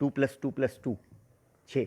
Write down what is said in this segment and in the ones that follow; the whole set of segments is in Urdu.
2 + 2 + 2 6।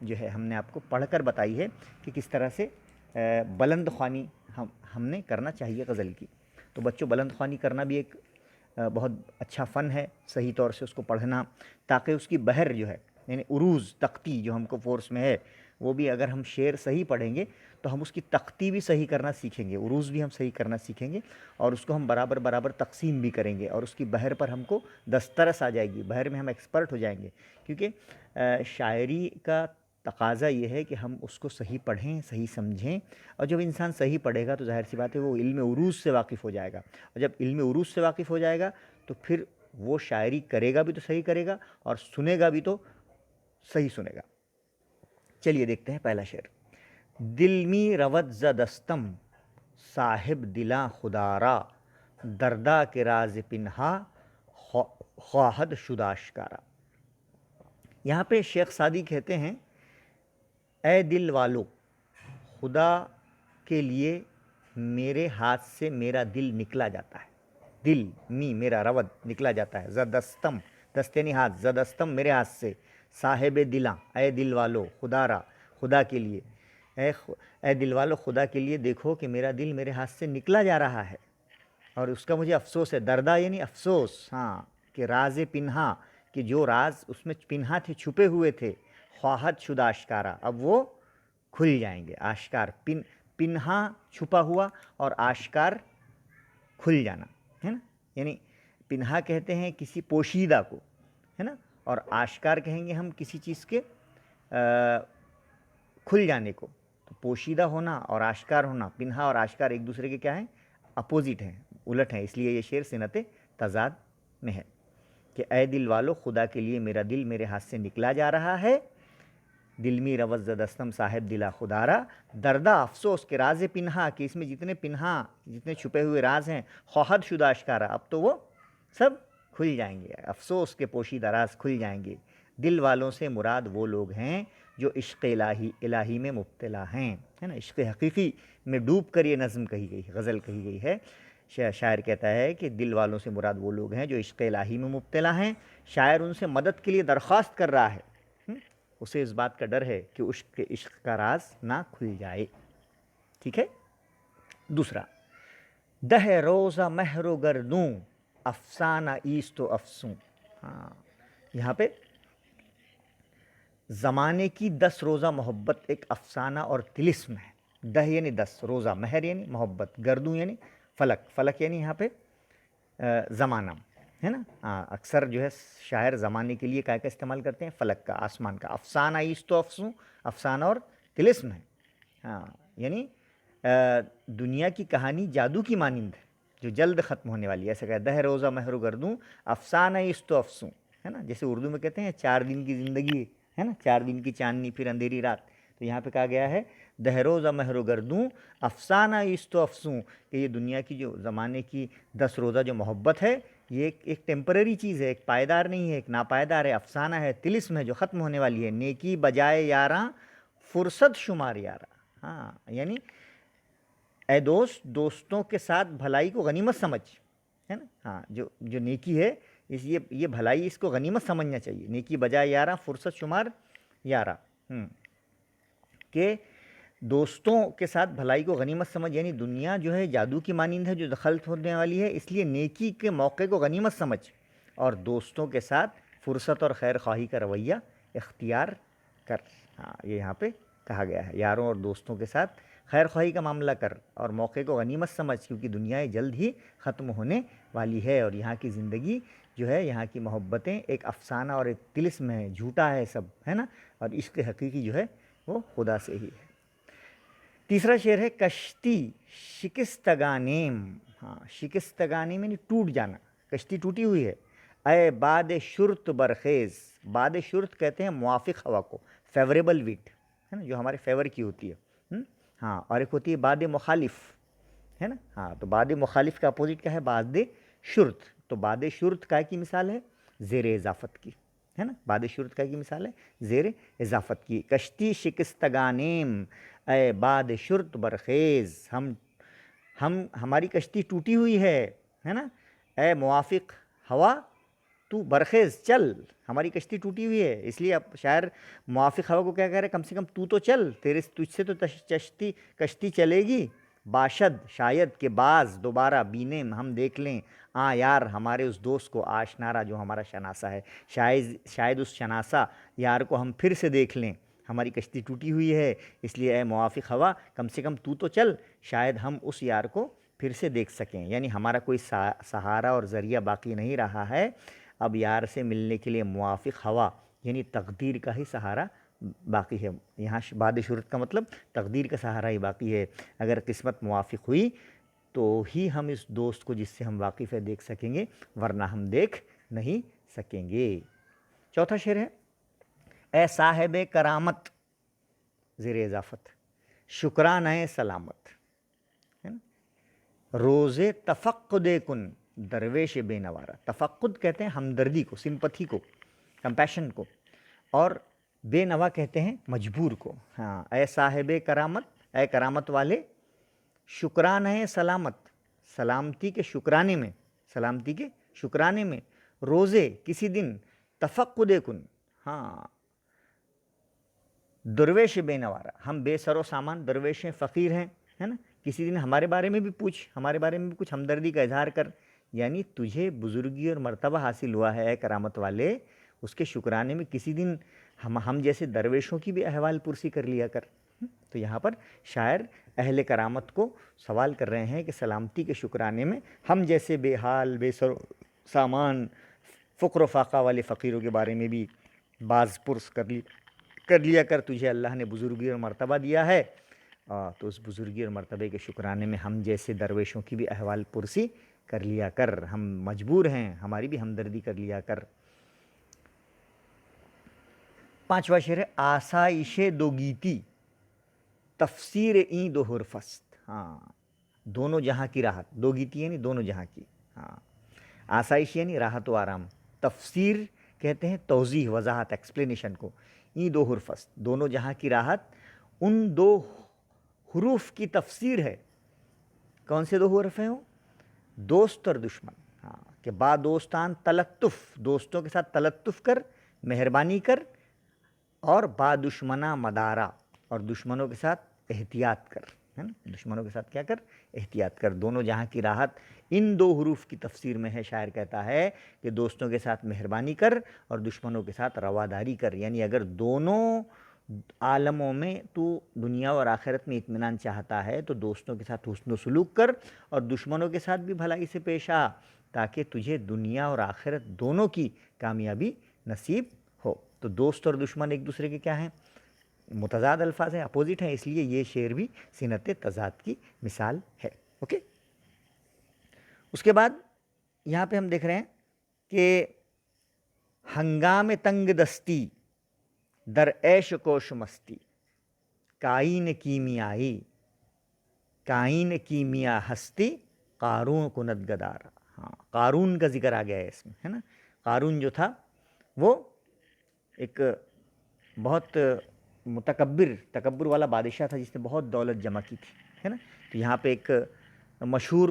جو ہے ہم نے آپ کو پڑھ کر بتائی ہے کہ کس طرح سے بلند خوانی ہم نے کرنا چاہیے غزل کی. تو بچوں بلند خوانی کرنا بھی ایک بہت اچھا فن ہے، صحیح طور سے اس کو پڑھنا، تاکہ اس کی بحر جو ہے یعنی عروض تختی جو ہم کو فورس میں ہے، وہ بھی اگر ہم شعر صحیح پڑھیں گے تو ہم اس کی تختی بھی صحیح کرنا سیکھیں گے، عروض بھی ہم صحیح کرنا سیکھیں گے، اور اس کو ہم برابر برابر تقسیم بھی کریں گے، اور اس کی بحر پر ہم کو دسترس آ جائے گی، بحر میں ہم ایکسپرٹ ہو جائیں گے. کیونکہ شاعری کا تقاضا یہ ہے کہ ہم اس کو صحیح پڑھیں، صحیح سمجھیں، اور جب انسان صحیح پڑھے گا تو ظاہر سی بات ہے وہ علم عروض سے واقف ہو جائے گا، اور جب علم عروض سے واقف ہو جائے گا تو پھر وہ شاعری کرے گا بھی تو صحیح کرے گا، اور سنے گا بھی تو صحیح سنے گا. چلیے دیکھتے ہیں پہلا شعر. دل می رود ز دستم صاحب دلاں خدارا، دردا کے راز پنہا خواہد شد آشکارا. یہاں پہ شیخ سعدی کہتے ہیں اے دل والو، خدا کے لیے میرے ہاتھ سے میرا دل نکلا جاتا ہے. دل می میرا رود نکلا جاتا ہے، زدستم دست یعنی ہاتھ، زدستم میرے ہاتھ سے، صاحب دلاں اے دل والو، خدارا خدا کے لیے، اے دل والو خدا کے لیے دیکھو کہ میرا دل میرے ہاتھ سے نکلا جا رہا ہے اور اس کا مجھے افسوس ہے. دردا یعنی افسوس، ہاں، کہ راز پنہا، کہ جو راز اس میں پنہا تھے، چھپے ہوئے تھے، خواہد شد آشکارا، اب وہ کھل جائیں گے. آشکار، پنہا چھپا ہوا اور آشکار کھل جانا ہے نا. یعنی پنہا کہتے ہیں کسی پوشیدہ کو، ہے نا، اور آشکار کہیں گے ہم کسی چیز کے کھل جانے کو. تو پوشیدہ ہونا اور آشکار ہونا، پنہا اور آشکار ایک دوسرے کے کیا ہیں؟ اپوزٹ ہیں، الٹ ہیں. اس لیے یہ شعر صنعت تضاد میں ہے کہ اے دل والو، خدا کے لیے میرا دل میرے ہاتھ سے نکلا جا رہا ہے. دل می روز ز دستم صاحب دلا خدارا، دردہ افسوس کے راز پنہا، کہ اس میں جتنے پنہا، جتنے چھپے ہوئے راز ہیں، خواہد شد آشکارا، اب تو وہ سب کھل جائیں گے، افسوس کے پوشیدہ راز کھل جائیں گے. دل والوں سے مراد وہ لوگ ہیں جو عشق الہی میں مبتلا ہیں، ہے نا. عشق حقیقی میں ڈوب کر یہ نظم کہی گئی، غزل کہی گئی ہے. شاعر کہتا ہے کہ دل والوں سے مراد وہ لوگ ہیں جو عشق الہی میں مبتلا ہیں. شاعر ان سے مدد کے لیے درخواست کر رہا ہے، اسے اس بات کا ڈر ہے کہ عشق کا راز نہ کھل جائے. ٹھیک ہے. دوسرا، دہ روزہ مہر و گردوں افسانہ ایست و افسوں. ہاں، یہاں پہ زمانے کی 10 روزہ محبت ایک افسانہ اور طلسم ہے. دہ یعنی 10، روزہ، مہر یعنی محبت، گردوں یعنی فلک، فلک یعنی یہاں پہ زمانہ، ہے نا. اکثر جو ہے شاعر زمانے کے لیے کا استعمال کرتے ہیں؟ فلک کا، آسمان کا. افسانہ ایست و افسوں، افسانہ اور طلسم ہے. ہاں، یعنی دنیا کی کہانی جادو کی مانند ہے جو جلد ختم ہونے والی ہے. ایسا کہ دہ روزہ مہر و گردوں افسانہ ایست و افسوں، ہے نا. جیسے اردو میں کہتے ہیں 4 دن کی زندگی ہے نا، 4 دن کی چاندنی پھر اندھیری رات. تو یہاں پہ کہا گیا ہے دہ روزہ مہر و گردوں افسانہ ایست و افسوں، کہ یہ دنیا کی جو زمانے کی 10 روزہ جو محبت ہے، یہ ایک ٹیمپرری چیز ہے، ایک پائیدار نہیں ہے، ایک ناپائیدار ہے، افسانہ ہے، طلسم ہے جو ختم ہونے والی ہے. نیکی بجائے یاراں فرصت شمار یاراں. ہاں، یعنی اے دوست، دوستوں کے ساتھ بھلائی کو غنیمت سمجھ، ہے نا. ہاں، جو نیکی ہے، یہ بھلائی اس کو غنیمت سمجھنا چاہیے. نیکی بجائے یاراں فرصت شمار یاراں، کہ دوستوں کے ساتھ بھلائی کو غنیمت سمجھ، یعنی دنیا جو ہے جادو کی مانند ہے جو دخلت ہونے والی ہے، اس لیے نیکی کے موقع کو غنیمت سمجھ اور دوستوں کے ساتھ فرصت اور خیر خواہی کا رویہ اختیار کر. ہاں، یہ یہاں پہ کہا گیا ہے، یاروں اور دوستوں کے ساتھ خیر خواہی کا معاملہ کر اور موقع کو غنیمت سمجھ، کیونکہ دنیا جلد ہی ختم ہونے والی ہے اور یہاں کی زندگی جو ہے، یہاں کی محبتیں ایک افسانہ اور ایک طلسم ہے، جھوٹا ہے سب، ہے نا. اور عشق حقیقی جو ہے وہ خدا سے ہی ہے. تیسرا شعر ہے کشتی شکستگانیم. ہاں، شکستگانیم یعنی ٹوٹ جانا، کشتی ٹوٹی ہوئی ہے. اے باد شرط برخیز. باد شرط کہتے ہیں موافق ہوا کو، فیوریبل ویٹ، ہے نا، جو ہمارے فیور کی ہوتی ہے. ہاں، اور ایک ہوتی ہے باد مخالف، ہے نا. ہاں، تو باد مخالف کا اپوزٹ کیا ہے؟ باد شرط. تو باد شرط کا کی مثال ہے؟ زیر اضافت کی، ہے نا. باد شرط کا کی مثال ہے؟ زیر اضافت کی. کشتی شکستگانیم اے باد شرط برخیز. ہماری کشتی ٹوٹی ہوئی ہے نا. اے موافق ہوا تو برخیز چل، ہماری کشتی ٹوٹی ہوئی ہے، اس لیے اب شاعر موافق ہوا کو کیا کہہ رہے ہیں، کم سے کم تو چل، تجھ سے تو کشتی چلے گی، باشد شاید کہ بعض دوبارہ بینیم ہم دیکھ لیں، یار ہمارے اس دوست کو، آشنارا جو ہمارا شناسہ ہے، شاید اس شناسہ یار کو ہم پھر سے دیکھ لیں، ہماری کشتی ٹوٹی ہوئی ہے، اس لیے اے موافق ہوا کم سے کم تو چل، شاید ہم اس یار کو پھر سے دیکھ سکیں، یعنی ہمارا کوئی سہارا اور ذریعہ باقی نہیں رہا ہے اب یار سے ملنے کے لیے، موافق ہوا یعنی تقدیر کا ہی سہارا باقی ہے، یہاں بعد شروط کا مطلب تقدیر کا سہارا ہی باقی ہے، اگر قسمت موافق ہوئی تو ہی ہم اس دوست کو جس سے ہم واقف ہے دیکھ سکیں گے، ورنہ ہم دیکھ نہیں سکیں گے۔ چوتھا شعر ہے، اے صاحب کرامت، زیر اضافت شکرانہ سلامت، روز تفقد کن درویش بے نوارہ، تفقد کہتے ہیں ہمدردی کو، سمپتھی کو، کمپیشن کو، اور بے نوا کہتے ہیں مجبور کو۔ ہاں، اے صاحب کرامت، اے کرامت والے، شکرانہ سلامت، سلامتی کے شکرانے میں، سلامتی کے شکرانے میں، روزے کسی دن، تفقد کن، ہاں درویش بے نوارہ، ہم بے سر و سامان درویش ہیں، فقیر ہیں، ہے نا، کسی دن ہمارے بارے میں بھی پوچھ، ہمارے بارے میں بھی کچھ ہمدردی کا اظہار کر، یعنی تجھے بزرگی اور مرتبہ حاصل ہوا ہے اے کرامت والے، اس کے شکرانے میں کسی دن ہم جیسے درویشوں کی بھی احوال پرسی کر لیا کر۔ تو یہاں پر شاعر اہل کرامت کو سوال کر رہے ہیں کہ سلامتی کے شکرانے میں ہم جیسے بے حال، بے سر و سامان، فقر و فاقہ والے فقیروں کے بارے میں بھی باز پرس کر لیا کر، تجھے اللہ نے بزرگی اور مرتبہ دیا ہے، تو اس بزرگی اور مرتبے کے شکرانے میں ہم جیسے درویشوں کی بھی احوال پرسی کر لیا کر، ہم مجبور ہیں، ہماری بھی ہمدردی کر لیا کر۔ پانچواں شعر ہے، آسائش دو گیتی تفسیر این دو حرفست، ہاں دونوں جہاں کی راحت، دو گیتی یعنی دونوں جہاں کی، ہاں آسائش یعنی راحت و آرام، تفسیر کہتے ہیں توضیح، وضاحت، ایکسپلینیشن کو، این دو حرفست دونوں جہاں کی راحت، ان دو حروف کی تفسیر ہے، کون سے دو حرف ہیں وہ، دوست اور دشمن، ہاں کہ با دوستان تلطف، دوستوں کے ساتھ تلطف کر، مہربانی کر، اور با دشمنا مدارا، اور دشمنوں کے ساتھ احتیاط کر، ہے نا، دشمنوں کے ساتھ کیا کر، احتیاط کر، دونوں جہاں کی راحت ان دو حروف کی تفسیر میں ہے۔ شاعر کہتا ہے کہ دوستوں کے ساتھ مہربانی کر اور دشمنوں کے ساتھ رواداری کر، یعنی اگر دونوں عالموں میں تو دنیا اور آخرت میں اطمینان چاہتا ہے تو دوستوں کے ساتھ حسن و سلوک کر اور دشمنوں کے ساتھ بھی بھلائی سے پیش آ، تاکہ تجھے دنیا اور آخرت دونوں کی کامیابی نصیب ہو۔ تو دوست اور دشمن ایک دوسرے کے کیا ہیں، متضاد الفاظ ہیں، اپوزٹ ہیں، اس لیے یہ شعر بھی صنعت تضاد کی مثال ہے۔ اوکے، اس کے بعد یہاں پہ ہم دیکھ رہے ہیں کہ ہنگام تنگ دستی در عیش کوش مستی، کائن کیمیائی، کائن کیمیا ہستی، قارون کند گدارا، ہاں قارون کا ذکر آ گیا ہے اس میں، ہے نا، قارون جو تھا وہ ایک بہت تکبر والا بادشاہ تھا، جس نے بہت دولت جمع کی تھی، ہے نا، تو یہاں پہ ایک مشہور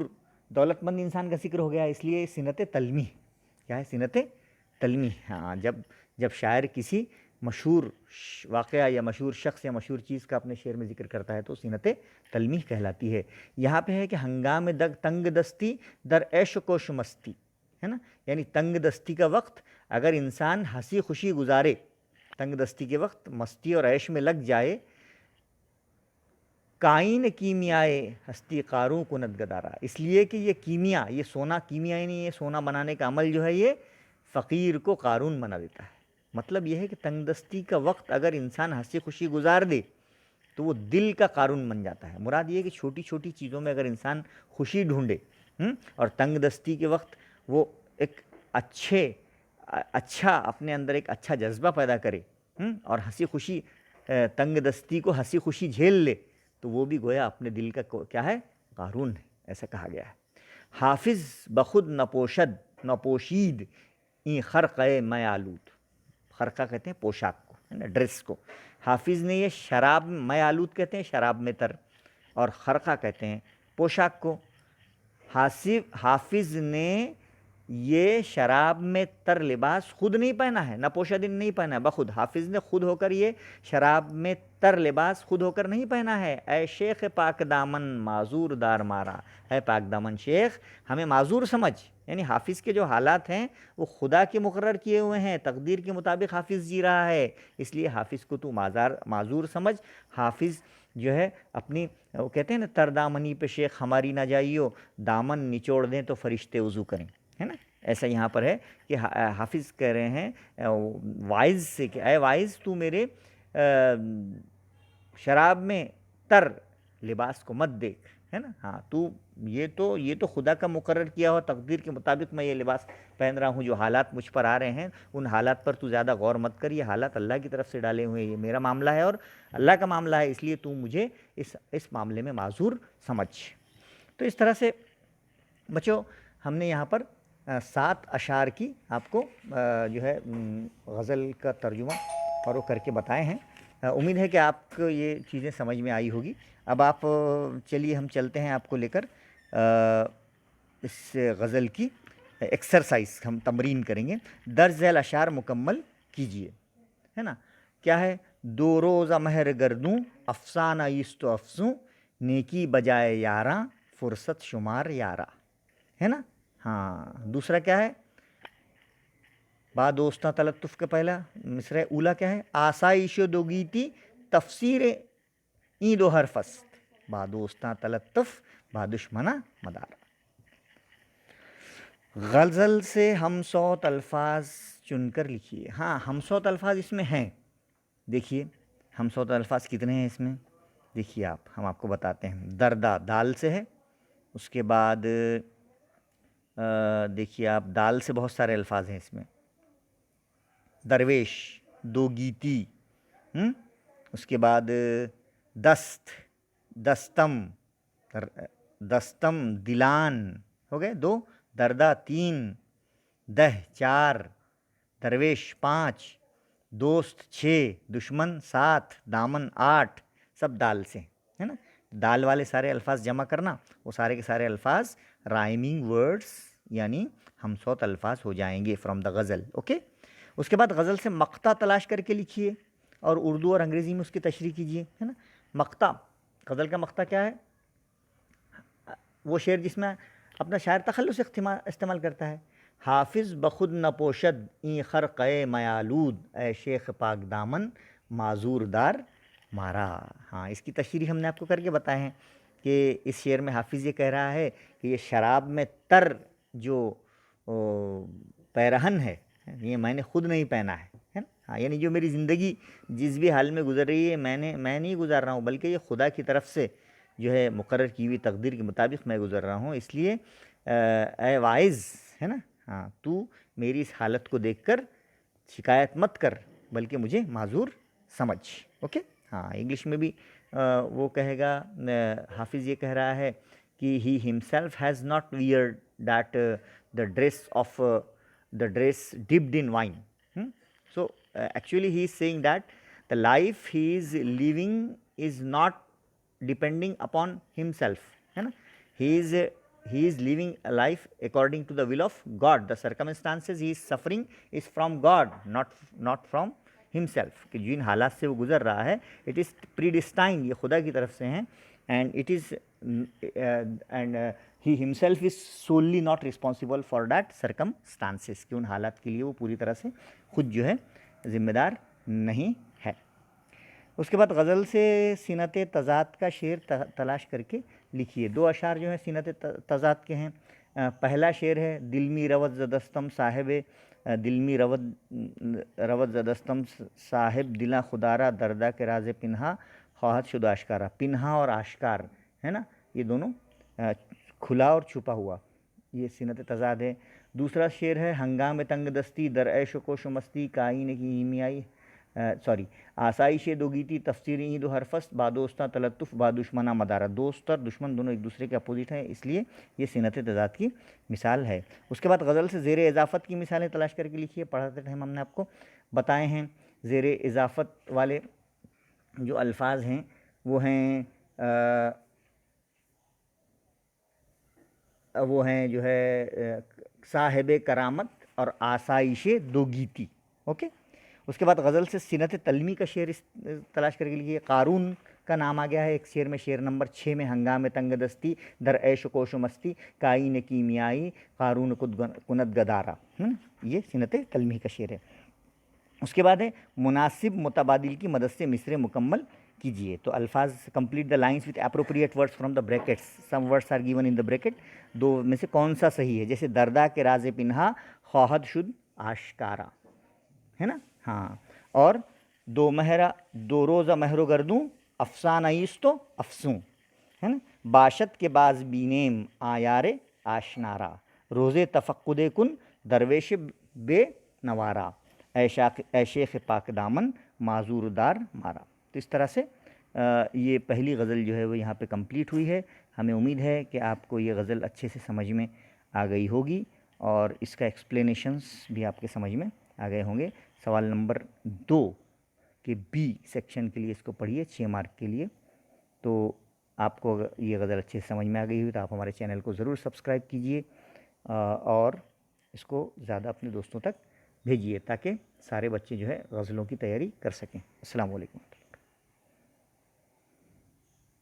دولت مند انسان کا ذکر ہو گیا، اس لیے صنعت تلمی، کیا ہے صنعت تلمی، ہاں جب شاعر کسی مشہور واقعہ یا مشہور شخص یا مشہور چیز کا اپنے شعر میں ذکر کرتا ہے تو صنعت تلمی کہلاتی ہے۔ یہاں پہ ہے کہ ہنگام تنگ دستی در عیش و کوش مستی، ہے نا، یعنی تنگ دستی کا وقت اگر انسان ہنسی خوشی گزارے، تنگ دستی کے وقت مستی اور عیش میں لگ جائے، کائن کیمیائے ہستی قارون کند گدارا، اس لیے کہ یہ کیمیا، یہ سونا، کیمیا یعنی یہ سونا بنانے کا عمل جو ہے یہ فقیر کو قارون بنا دیتا ہے۔ مطلب یہ ہے کہ تنگ دستی کا وقت اگر انسان ہنسی خوشی گزار دے تو وہ دل کا قارون بن جاتا ہے۔ مراد یہ ہے کہ چھوٹی چھوٹی چیزوں میں اگر انسان خوشی ڈھونڈے اور تنگ دستی کے وقت وہ ایک اچھا اپنے اندر ایک اچھا جذبہ پیدا کرے اور ہنسی خوشی، تنگ دستی کو ہنسی خوشی جھیل لے، تو وہ بھی گویا اپنے دل کا کیا ہے، قارون ہے، ایسا کہا گیا ہے۔ حافظ بخود نپوشید این خرقہ میں آلود، خرقہ کہتے ہیں پوشاک کو، ہے نا، ڈریس کو، حافظ نے یہ شراب میں آلود کہتے ہیں شراب میں تر، اور خرقہ کہتے ہیں پوشاک کو۔ حافظ نے یہ شراب میں تر لباس خود نہیں پہنا ہے، نپوشدن نہیں پہنا ہے، بخود حافظ نے خود ہو کر یہ شراب میں تر لباس خود ہو کر نہیں پہنا ہے۔ اے شیخ پاک دامن معذور دار مارا، اے پاک دامن شیخ ہمیں معذور سمجھ، یعنی حافظ کے جو حالات ہیں وہ خدا کے مقرر کیے ہوئے ہیں، تقدیر کے مطابق حافظ جی رہا ہے، اس لیے حافظ کو تو معذور سمجھ۔ حافظ جو ہے اپنی، وہ کہتے ہیں نا تر دامنی پہ شیخ ہماری نہ جائیو، دامن نچوڑ دیں تو فرشتے وضو کریں، ہے نا، ایسا یہاں پر ہے کہ حافظ کہہ رہے ہیں وائز سے کہ اے وائز تو میرے شراب میں تر لباس کو مت دیکھ، ہے نا، ہاں تو یہ تو خدا کا مقرر کیا ہوا تقدیر کے مطابق میں یہ لباس پہن رہا ہوں، جو حالات مجھ پر آ رہے ہیں ان حالات پر تو زیادہ غور مت کر، یہ حالات اللہ کی طرف سے ڈالے ہوئے ہیں، یہ میرا معاملہ ہے اور اللہ کا معاملہ ہے، اس لیے تو مجھے اس معاملے میں معذور سمجھ۔ تو اس طرح سے بچوں ہم نے یہاں پر 7 اشعار کی آپ کو جو ہے غزل کا ترجمہ اور وہ کر کے بتائے ہیں۔ امید ہے کہ آپ کو یہ چیزیں سمجھ میں آئی ہوگی۔ اب آپ چلیے ہم چلتے ہیں آپ کو لے کر اس غزل کی ایکسرسائز، ہم تمرین کریں گے۔ درج ذیل اشعار مکمل کیجئے، ہے نا۔ کیا ہے؟ دو روزہ مہر گردوں افسانہ ایست و افزوں، نیکی بجائے یاراں فرصت شمار یارا، ہے نا۔ ہاں دوسرا کیا ہے؟ با دوستاں تلطف کا پہلا مصرع اولا کیا ہے؟ آسائش دو گیتی تفسیر این دو حرف است، با دوستاں تلطف با دشمنہ مدار۔ غزل سے ہم صوت الفاظ چن کر لکھیے۔ ہاں ہم صوت الفاظ اس میں ہیں، دیکھیے ہم صوت الفاظ کتنے ہیں اس میں، دیکھیے ہم آپ کو بتاتے ہیں۔ دردہ دال سے ہے، اس کے بعد دیکھیے آپ دال سے بہت سارے الفاظ ہیں اس میں۔ درویش، دو گیتی، اس کے بعد دست، دستم، دستم دلان ہو گئے 2، دردہ 3، دہ 4، درویش 5، دوست 6، دشمن 7، دامن 8، سب دال سے، ہے نا۔ دال والے سارے الفاظ جمع کرنا، وہ سارے کے سارے الفاظ رائمنگ ورڈز یعنی ہم صوت الفاظ ہو جائیں گے فرام دا غزل، اوکے۔ اس کے بعد غزل سے مقطع تلاش کر کے لکھیے اور اردو اور انگریزی میں اس کی تشریح کیجیے، ہے نا۔ مقطع، غزل کا مقطع کیا ہے؟ وہ شعر جس میں اپنا شاعر تخلص استعمال کرتا ہے۔ حافظ بخود نپوشد این خرقہ میالود، اے شیخ پاک دامن معذور دار مارا۔ ہاں اس کی تشریح ہم نے آپ کو کر کے بتائے ہیں کہ اس شعر میں حافظ یہ کہہ رہا ہے کہ یہ شراب میں تر جو پیرہن ہے یہ میں نے خود نہیں پہنا ہے نا، ہاں یعنی جو میری زندگی جس بھی حال میں گزر رہی ہے میں نہیں گزار رہا ہوں، بلکہ یہ خدا کی طرف سے جو ہے مقرر کی ہوئی تقدیر کے مطابق میں گزر رہا ہوں، اس لیے اے وائز، ہے نا، ہاں تو میری اس حالت کو دیکھ کر شکایت مت کر بلکہ مجھے معذور سمجھ، اوکے۔ ہاں انگلش میں بھی وہ کہے گا، حافظ یہ کہہ رہا ہے کہ he himself has not wear that the dress dipped in wine. So actually he is saying that the life he is living is not depending upon himself, ہے نا۔ he is living a life according to the will of God. The circumstances he is suffering is from God, not from himself. کہ جن حالات سے وہ گزر رہا ہے it is predestined، یہ خدا کی طرف سے ہیں، and it is and he himself is solely not responsible for that circumstances، کہ ان حالات کے لیے وہ پوری طرح سے خود جو ہے ذمہ دار نہیں ہے۔ اس کے بعد غزل سے سینت تضاد کا شعر تلاش کر کے لکھیے۔ 2 اشعار جو ہیں سینت تضاد کے ہیں۔ پہلا شعر ہے دل می رود زدستم صاحب، دل می رود زدستم صاحب دلاں خدارا، دردہ کے راز پنہا خواہد شد آشکارا۔ پنہا اور آشکار، ہے نا، یہ دونوں کھلا اور چھپا ہوا، یہ سینت تضاد ہے۔ دوسرا شعر ہے ہنگام تنگ دستی در عیش و کوش و مستی، کائین کی ہیمیائی آسائش دو گیتی تفسیر این دو حرفست، با دوستاں تلطف با دشمنہ مدارہ۔ دوست اور دشمن دونوں ایک دوسرے کے اپوزٹ ہیں، اس لیے یہ سینت تضاد کی مثال ہے۔ اس کے بعد غزل سے زیر اضافت کی مثالیں تلاش کر کے لکھیے۔ پڑھاتے ٹائم ہم نے آپ کو بتائے ہیں زیر اضافت والے جو الفاظ ہیں وہ ہیں جو ہے صاحب کرامت اور آسائش دو گیتی. اوکے. اس کے بعد غزل سے سینت تلمی کا شعر تلاش کر کے لیجیے. قارون کا نام آ گیا ہے ایک شعر میں. شعر نمبر 6 میں ہنگام تنگ دستی در عیش و کوش و مستی کائین کیمیائی قارون کند گدارا. یہ سینت تلمی کا شعر ہے. اس کے بعد ہے مناسب متبادل کی مدد سے مصرع مکمل کیجیے. تو الفاظ complete the lines with appropriate words from the brackets. Some words are given in the bracket. دو میں سے کون سا صحیح ہے؟ جیسے دردا کے راز پنہا خواہد شد آشکارا ہے نا. ہاں. اور دو روزہ مہر و گردوں افسانہ ایست و افسوں ہے نا. باشد کے باز بینیم آیار آشنارا روزے تفقد کن درویش بے نوارا اے شیخ پاک دامن معذور دار مارا. تو اس طرح سے یہ پہلی غزل جو ہے وہ یہاں پہ کمپلیٹ ہوئی ہے. ہمیں امید ہے کہ آپ کو یہ غزل اچھے سے سمجھ میں آ گئی ہوگی اور اس کا ایکسپلینیشنس بھی آپ کے سمجھ میں آ گئے ہوں گے. سوال نمبر 2 کے بی سیکشن کے لیے اس کو پڑھیے 6 مارک کے لیے. تو آپ کو اگر یہ غزل اچھے سے سمجھ میں آ گئی ہوئی تو آپ ہمارے چینل کو ضرور سبسکرائب کیجیے اور اس کو زیادہ اپنے دوستوں تک بھیجیے تاکہ سارے بچے جو ہے غزلوں کی تیاری کر سکیں. السلام علیکم.